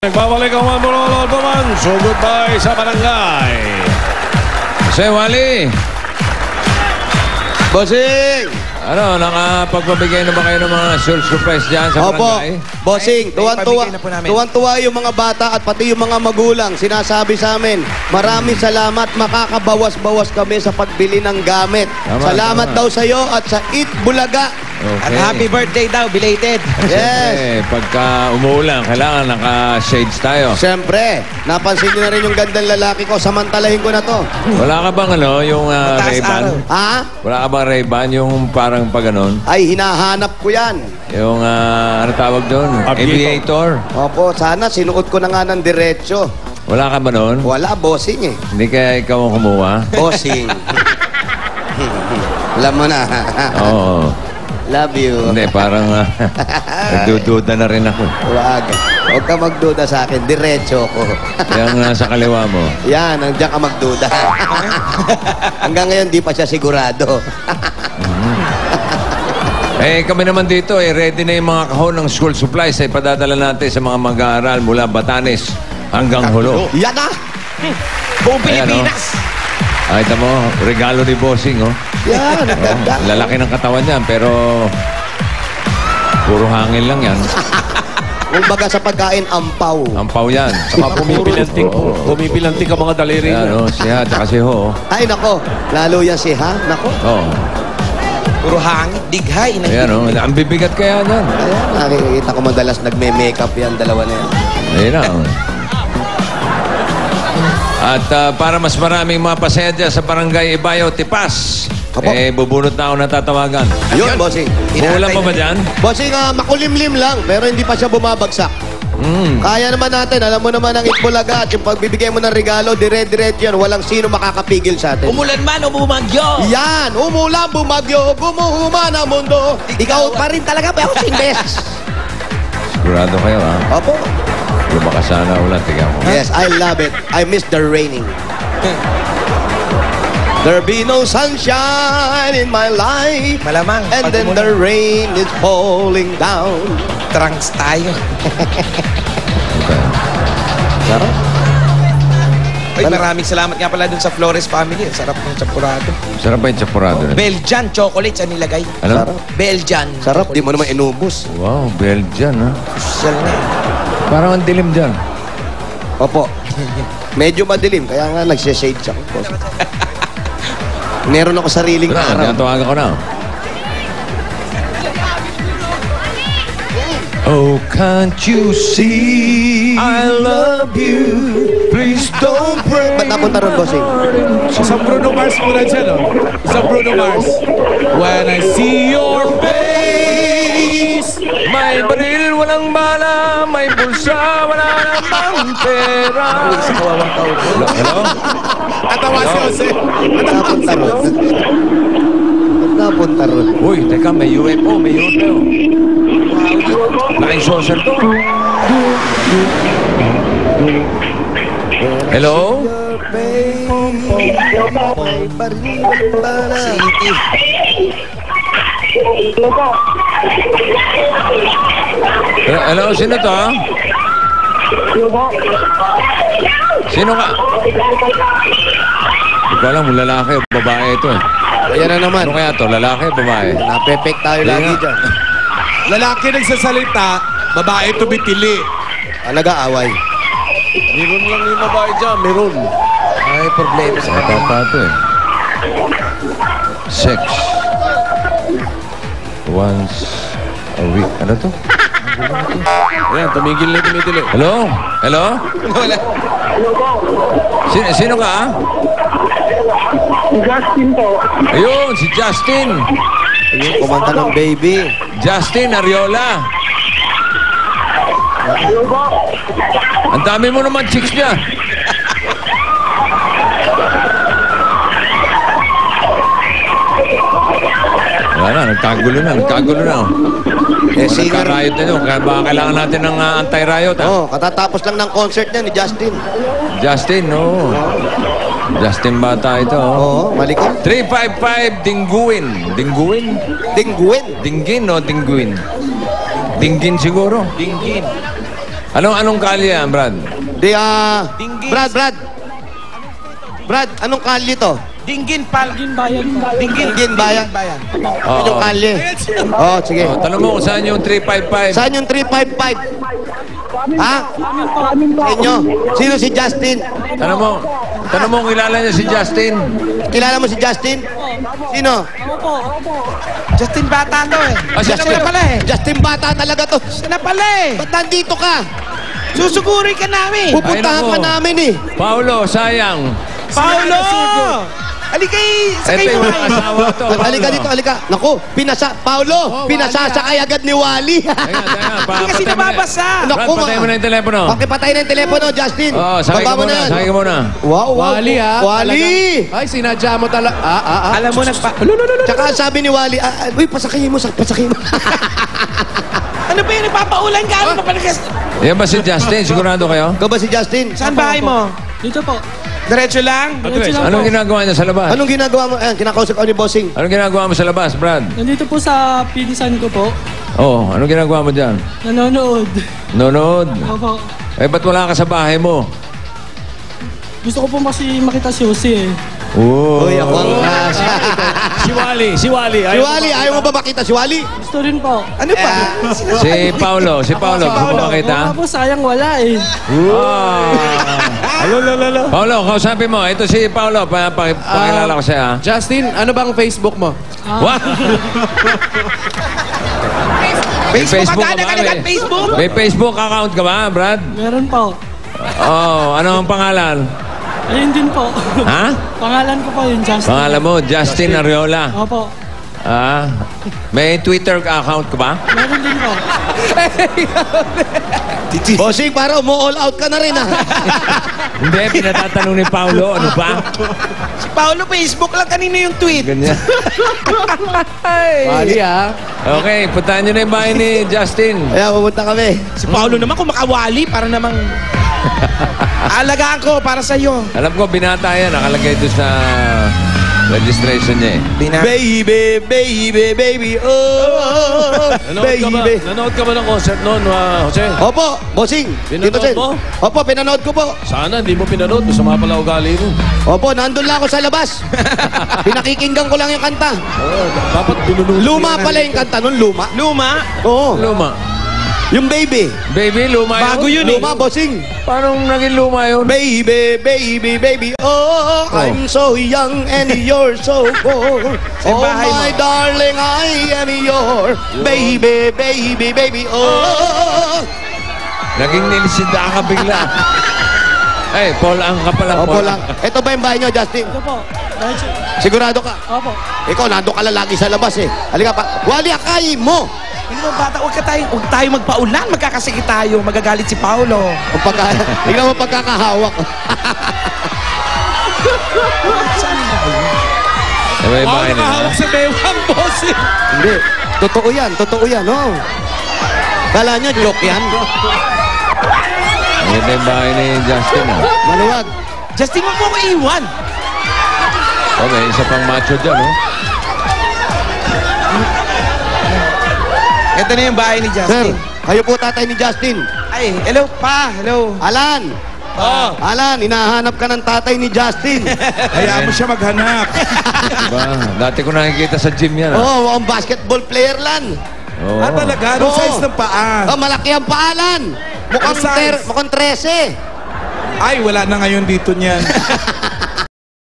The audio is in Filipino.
Nagbabalik ang mga Manolo Albaman. So goodbye sa barangay. Jose Wally. Bossing! Ano, nakapagpabigay na ba kayo ng mga surprise dyan sa barangay? Opo, Bossing, tuwan-tuwa yung mga bata at pati yung mga magulang. Sinasabi sa amin, maraming salamat, makakabawas-bawas kami sa pagbili ng gamit. Salamat daw sa iyo at sa Eat Bulaga. Okay. At happy birthday daw, belated. Yes. Pagka umuulan, kailangan naka-shades tayo. Siyempre, napansin niyo na rin yung gandang lalaki ko, samantalahin ko na to. Wala ka bang yung Ray-Ban? Ha? Wala ka bang Ray-Ban? Yung parang pag ganon? Ay, hinahanap ko yan. Yung ano tawag doon? Aviator? Opo, sana sinuot ko na nga ng diretsyo. Wala ka ba noon? Wala, Bossing eh. Hindi kaya ikaw ang kumuha? Bossing. Alam mo na. Oo. Love you. Hindi, parang nagdududa na rin ako. Huwag ka magduda sa akin. Diretso ko. Yung nasa kaliwa mo. Yan, nandiyan ka magduda. Hanggang ngayon, di pa siya sigurado. Kami naman dito, ready na yung mga kahon ng school supplies. Padadala natin sa mga mag-aaral mula Batanes hanggang Hulo. Yan na! Buong Pilipinas. Ito mo, regalo ni Bossing, oh. Yan, ang ganda. Lalaki ng katawan niyan, pero puro hangin lang yan. Kumbaga sa pagkain, ampaw. Ampaw yan. Saka bumibilantik ang mga daliri niya. Yan, si Ha, tsaka si Ho. Ay, nako. Lalo yan si Ha. Nako. Oh. Puro hangin, dighay. Ayan, oh. Ang bibigat kaya yan. Ayan, nakikita ko madalas nagme-makeup yan, dalawa na yan. Ayan na, oh. At para mas maraming mga pasaya dyan sa Barangay Ibayo, Tipas, bubunot na ako ng tatawagan. Yun, Bossing. Uulan pa ba dyan? Bossing, makulimlim lang, pero hindi pa siya bumabagsak. Kaya naman natin, alam mo naman ang Itbulaga at yung pagbibigay mo ng regalo, dire-diretso yan, walang sino makakapigil sa atin. Umulan man o bumagyo. Yan, umulan, bumagyo, gumuhuma na mundo. Ikaw pa rin talaga, pero ako sinbes. Sigurado kayo, ha? Opo. Baka sana ulan, tignan mo. Yes, I love it. I miss the raining. There be no sunshine in my life. Malamang. And then the rain is falling down. Trunks tayo. Okay. Sarap. Ay, maraming salamat nga pala dun sa Flores family. Sarap ng champurado. Sarap ba yung chapurado? Belgian chocolates ang nilagay. Ano? Sarap. Belgian. Sarap, di mo naman inubos. Wow, Belgian, ha? Social na. Parang ang dilim dyan. Opo. Medyo madilim, kaya nga nagsishade siya. Meron ako sariling Wala, araw. tinatawagan ko na. Oh, can't you see I love you? Please don't break. Ba't napunta ron, Bossing? Isang Bruno Mars muna dyan, oh. Isang Bruno Mars. When I see your face. May baril, walang bala. May bulsa, wala namang pera. Hello? Katawa si Jose. Napunta ron. Ba't napunta ron? Uy, teka, may UFO, may UFO. Laking saucer to. Hello? City. Hello, sino to? Sino ka? Hindi ko alam, lalaki o babae ito eh. Ayan na naman. Ano kaya to? Lalaki o babae? Napepek tayo lagi nga. dyan. Lalaki nagsasalita, babae tumitili. Nag-aaway. Meron lang yung babae dyan, meron. Ay, problema sa Bata pa ito eh. Sex. Once a week. Ano to? Ayan, tumigil na tumitili. Hello? Hello? Wala. Sino ka? Justin po. Ayun, si Justin. Ayun, kumanta ng baby. Justin Ariola. Ang dami mo naman chicks niya. Wala na, nagkagulo na. Singer. Nagka-riot na yun. Kaya baka kailangan natin ng anti-riot. Oh, katatapos lang ng concert niya ni Justin. Justin, no. Justin bata ito. Oo, malikot. 355 Dingguin. Dingguin? Dingguin. Dinggin o Dingguin? Dinggin siguro. Dinggin. Anong kalye yan, Brad? Dinggin. Brad, anong kalye to? Dinggin bayan. Dinggin bayan. Oo. Yung kalye. Oh, sige. Oh, tanong mo kung saan yung 355. Saan yung 355? Ha? Sa inyo? Sino si Justin? Tanong mo kung kilala niya si Justin. Kilala mo si Justin? Sino? Justin Bata to eh. siya Siya na pala eh. Justin Bata talaga to. Siya na pala eh. Ba't nandito ka? Susuguri ka namin. Pupuntahan Ay, ka nako. namin eh. Paulo, sayang. Paolo! Halika sakay mo kayo. Asawa to. Halika dito, halika. Naku, Paulo, pinasasakay agad ni Wally. Hindi kasi nababasa. Brad, Naku, patay mo na yung telepono. Okay, patay na yung telepono, Justin. Oo, sakay ka Baba mo muna, yan. sakay ka muna. Wow. Wally, ha? Wally! Ay, sinadya mo talaga. Alam mo, Tsaka sabi ni Wally, uy, pasakayin mo. ano ba yun? Nagpapaulan ka? Ano ba pala? Yan ba si Justin? Sigurado kayo? Ikaw ba si Justin? Saan bahay mo? Dito po. Diretso lang? Diretso lang Anong po. ginagawa niya sa labas? Anong ginagawa mo? Ayan, kinakausap ako ni Bossing. Anong ginagawa mo sa labas, Brad? Nandito po sa pinsan ko po. Oh, anong ginagawa mo dyan? Nanonood. Nanonood. Opo. Eh, ba't wala ka sa bahay mo? Gusto ko po kasi makita si Jose eh. Oh. Uy, ako ang kasa. Si Wally. Si Wally, ayaw mo ba makita si Wally? Gusto rin po. Ano pa? Si Paulo, gusto mo makita? Wala po, sayang wala eh. Paulo, kausapin mo. Ito si Paulo. Pakilala ko siya. Justin, ano bang Facebook mo? What? Facebook ka ka ba? na Facebook? May Facebook account ka ba, Brad? Meron po. Oh, ano ang pangalan? Ayun din po. Ha? Pangalan ko po yun, Justin. Pangalan mo, Justin Arreola. Opo. Ah, may Twitter account ka ba? Meron din po. Bossing, para all out ka na rin ah. Hindi, pinatatanong ni Paulo. Ano ba? Si Paolo, Facebook lang kanina yung tweet. Ganyan. Wally, ha? Okay, puntahan nyo na yung bahay ni Justin. Ayan, pupunta kami. Si Paolo naman, kung makawali, para namang... Alagaan ko para sa'yo. Alam ko, binata yan. Nakalagay doon sa registration niya eh. Baby, oh, baby. Nanood ka ba ng concert noon, Jose? Opo, Bossing. Pinanood Tito Sen. mo? Opo, pinanood ko po. Sana, hindi mo pinanood. Masama pala ugali mo. Opo, nandun lang ako sa labas. Pinakikinggan ko lang yung kanta. Dapat pinunod. Luma pala yung kanta nun, luma. Luma. Oo, Luma. yung baby. Baby, luma yun? Bago yun eh. Luma, Bossing. Paano naging luma yun? Baby, oh, I'm so young and you're so cold. Sa Oh, bahay mo. my darling, I am your baby, oh. Naging nilisida ka bigla. Ay, Paul ang ka pala. Opo lang. Ito ba yung bahay nyo, Justin? Ito po. Diretso. Sigurado ka? Opo. Ikaw, nandun ka lang lagi sa labas eh. Halika pa. Wally, akayin mo! Ano ba, bata? Huwag tayo magpaulan. Magkakasakit tayo. Magagalit si Paolo. Tingnan mo pagkakahawak. Sa may bahay nila. sa bewang, boss. Hindi. Totoo yan, oh. Kala nyo, joke yan? Yan yung bahay ni Justin. Maluwag. Justin, huwag mo ko iwan. Okay, isa pang macho dyan, oh. Ito na yung bahay ni Sir, Justin. kayo po tatay ni Justin. Ay, hello pa. Hello. Alan! Alan, hinahanap ka ng tatay ni Justin. Hayaan mo siya maghanap. Diba? Dati ko nakikita sa gym yan, ah. Oo, ang basketball player lan. Oo. Talaga? Anong Oo. size ng paa? Oh, malaki ang paalan. Anong size? Mukhang 13. Ay, wala na ngayon dito niyan.